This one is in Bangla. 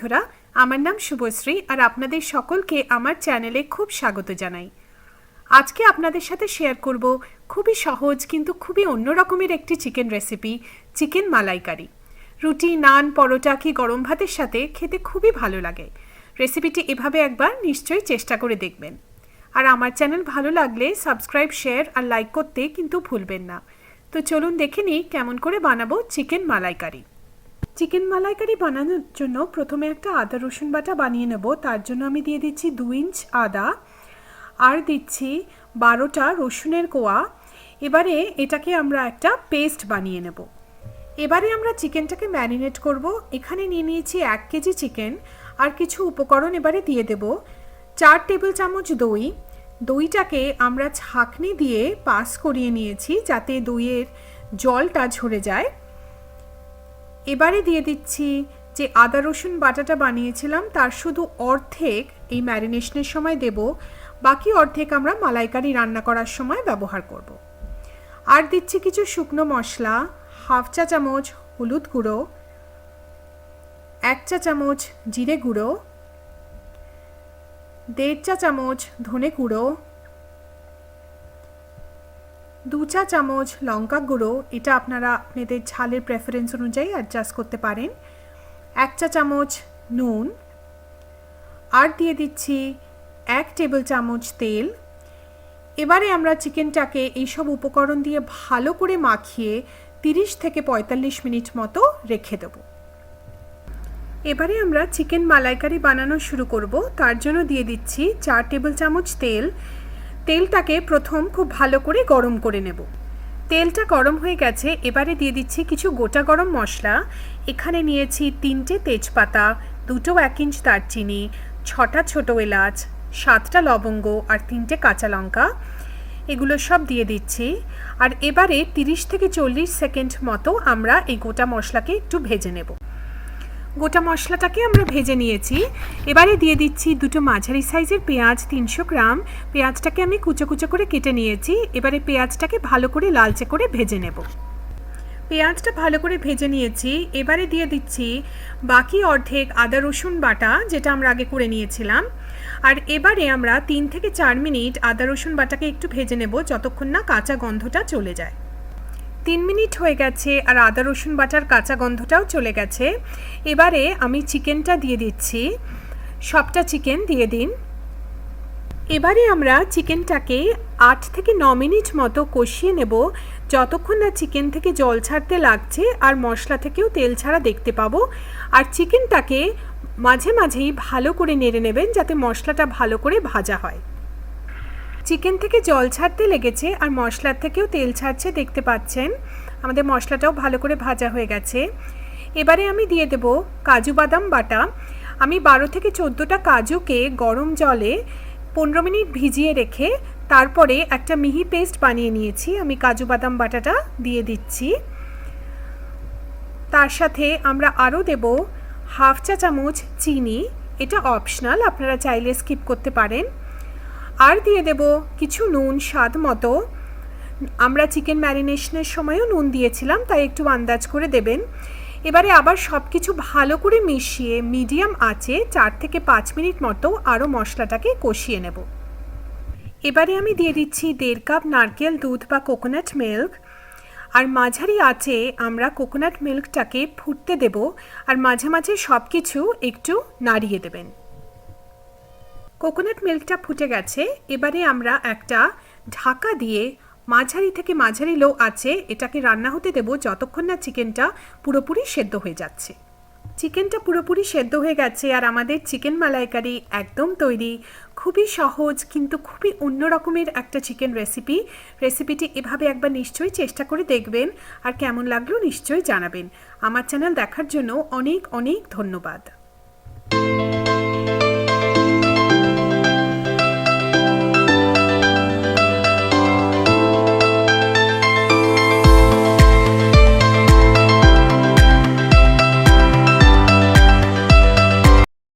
বন্ধুরা, আমার নাম শুভশ্রী আর আপনাদের সকলকে আমার চ্যানেলে খুব স্বাগত জানাই। আজকে আপনাদের সাথে শেয়ার করব খুবই সহজ কিন্তু খুবই অন্য রকমের একটি চিকেন রেসিপি, চিকেন মালাইকারি। রুটি, নান, পরোটা কি গরম ভাতের সাথে খেতে খুবই ভালো লাগে। রেসিপিটি এভাবে একবার নিশ্চয়ই চেষ্টা করে দেখবেন। আর আমার চ্যানেল ভালো লাগলে সাবস্ক্রাইব, শেয়ার আর লাইক করতে কিন্তু ভুলবেন না। তো চলুন দেখে নিই কেমন করে বানাবো চিকেন মালাইকারি। চিকেন মালাইকারি বানানোর জন্য প্রথমে একটা আদা রসুন বাটা বানিয়ে নেব। তার জন্য আমি দিয়ে দিচ্ছি 2 ইঞ্চ আদা আর দিচ্ছি 12টা রসুনের কোয়া। এবারে এটাকে আমরা একটা পেস্ট বানিয়ে নেব। এবারে আমরা চিকেনটাকে ম্যারিনেট করব। এখানে নিয়ে নিয়েছি 1 কেজি চিকেন আর কিছু উপকরণ এবারে দিয়ে দেব। 4 টেবিল চামচ দই। দইটাকে আমরা ছাঁকনি দিয়ে পাস করিয়ে নিয়েছি যাতে দইয়ের জলটা ঝরে যায়। এবারে দিয়ে দিচ্ছি যে আদা রসুন বাটাটা বানিয়েছিলাম তার শুধু অর্ধেক এই ম্যারিনেশনের সময় দেব, বাকি অর্ধেক আমরা মালাইকারি রান্না করার সময় ব্যবহার করব। আর দিচ্ছি কিছু শুকনো মশলা, 1/2 চা চামচ হলুদ গুঁড়ো, 1 চা চামচ জিরে গুঁড়ো, 1.5 চা চামচ ধনে গুঁড়ো, 2 চা চামচ লঙ্কা গুঁড়ো, এটা আপনারা আপনাদের ঝালের প্রেফারেন্স অনুযায়ী অ্যাডজাস্ট করতে পারেন, 1 চা চামচ নুন, আর দিয়ে দিচ্ছি 1 টেবিল চামচ তেল। এবারে আমরা চিকেনটাকে এইসব উপকরণ দিয়ে ভালো করে মাখিয়ে 30 থেকে 45 মিনিট মতো রেখে দেব। এবারে আমরা চিকেন মালাইকারি বানানো শুরু করব। তার জন্য দিয়ে দিচ্ছি 4 টেবিল চামচ তেল। তেলটাকে প্রথম খুব ভালো করে গরম করে নেব। তেলটা গরম হয়ে গেছে, এবারে দিয়ে দিচ্ছি কিছু গোটা গরম মশলা। এখানে নিয়েছি 3টে তেজপাতা, 2টো 1 ইঞ্চ দারচিনি, 6টা ছোট এলাচ, 7টা লবঙ্গ আর 3টে কাঁচা লঙ্কা। এগুলো সব দিয়ে দিচ্ছি। আর এবারে 30 থেকে 40 সেকেন্ড মতো আমরা এই গোটা মশলাকে একটু ভেজে নেব। গোটা মশলাটাকে আমরা ভেজে নিয়েছি। এবারে দিয়ে দিচ্ছি 2টো মাঝারি সাইজের পেঁয়াজ, 300 গ্রাম। পেঁয়াজটাকে আমি কুচো কুচো করে কেটে নিয়েছি। এবারে পেঁয়াজটাকে ভালো করে লালচে করে ভেজে নেব। পেঁয়াজটা ভালো করে ভেজে নিয়েছি। এবারে দিয়ে দিচ্ছি বাকি অর্ধেক আদা রসুন বাটা, যেটা আমরা আগে করে নিয়েছিলাম। আর এবারে আমরা 3 থেকে 4 মিনিট আদা রসুন বাটাকে একটু ভেজে নেব যতক্ষণ না কাঁচা গন্ধটা চলে যায়। 3 মিনিট হয়ে গেছে আর আদা রসুন বাটার কাঁচা গন্ধটাও চলে গেছে। এবারে আমি চিকেনটা দিয়ে দিচ্ছি। সবটা চিকেন দিয়ে দিন। এবারে আমরা চিকেনটাকে 8 থেকে 9 মিনিট মতো কষিয়ে নেব যতক্ষণ না চিকেন থেকে জল ছাড়তে লাগছে আর মশলা থেকেও তেল ছাড়া দেখতে পাবো। আর চিকেনটাকে মাঝে মাঝেই ভালো করে নেড়ে নেবেন যাতে মশলাটা ভালো করে ভাজা হয়। চিকেন থেকে জল ছাড়তে লেগেছে আর মশলার থেকেও তেল ছাড়ছে, দেখতে পাচ্ছেন। আমাদের মশলাটাও ভালো করে ভাজা হয়ে গেছে। এবারে আমি দিয়ে দেব কাজু বাদাম বাটা। আমি 12 থেকে 14টা কাজুকে গরম জলে 15 মিনিট ভিজিয়ে রেখে তারপরে একটা মিহি পেস্ট বানিয়ে নিয়েছি। আমি কাজু বাদাম বাটাটা দিয়ে দিচ্ছি। তার সাথে আমরা আরও দেব 1/2 চা চামচ চিনি। এটা অপশনাল, আপনারা চাইলে স্কিপ করতে পারেন। আর দিয়ে দেব কিছু নুন স্বাদ মতো। আমরা চিকেন ম্যারিনেশনের সময়ও নুন দিয়েছিলাম, তাই একটু আন্দাজ করে দেবেন। এবারে আবার সব কিছু ভালো করে মিশিয়ে মিডিয়াম আঁচে 4 থেকে 5 মিনিট মতো আরও মশলাটাকে কষিয়ে নেব। এবারে আমি দিয়ে দিচ্ছি 1.5 কাপ নারকেল দুধ বা কোকোনাট মিল্ক। আর মাঝারি আঁচে আমরা কোকোনাট মিল্কটাকে ফুটতে দেব আর মাঝে মাঝে সব কিছু একটু নাড়িয়ে দেবেন। কোকোনাট মিল্কটা ফুটে গেছে। এবারে আমরা একটা ঢাকা দিয়ে মাঝারি থেকে মাঝারি লো আঁচে এটাকে রান্না হতে দেব যতক্ষণ না চিকেনটা পুরোপুরি সেদ্ধ হয়ে যাচ্ছে। চিকেনটা পুরোপুরি সেদ্ধ হয়ে গেছে আর আমাদের চিকেন মালাইকারি একদম তৈরি। খুবই সহজ কিন্তু খুবই অন্য রকমের একটা চিকেন রেসিপি। রেসিপিটি এভাবে একবার নিশ্চয়ই চেষ্টা করে দেখবেন আর কেমন লাগলো নিশ্চয়ই জানাবেন। আমার চ্যানেল দেখার জন্য অনেক অনেক ধন্যবাদ।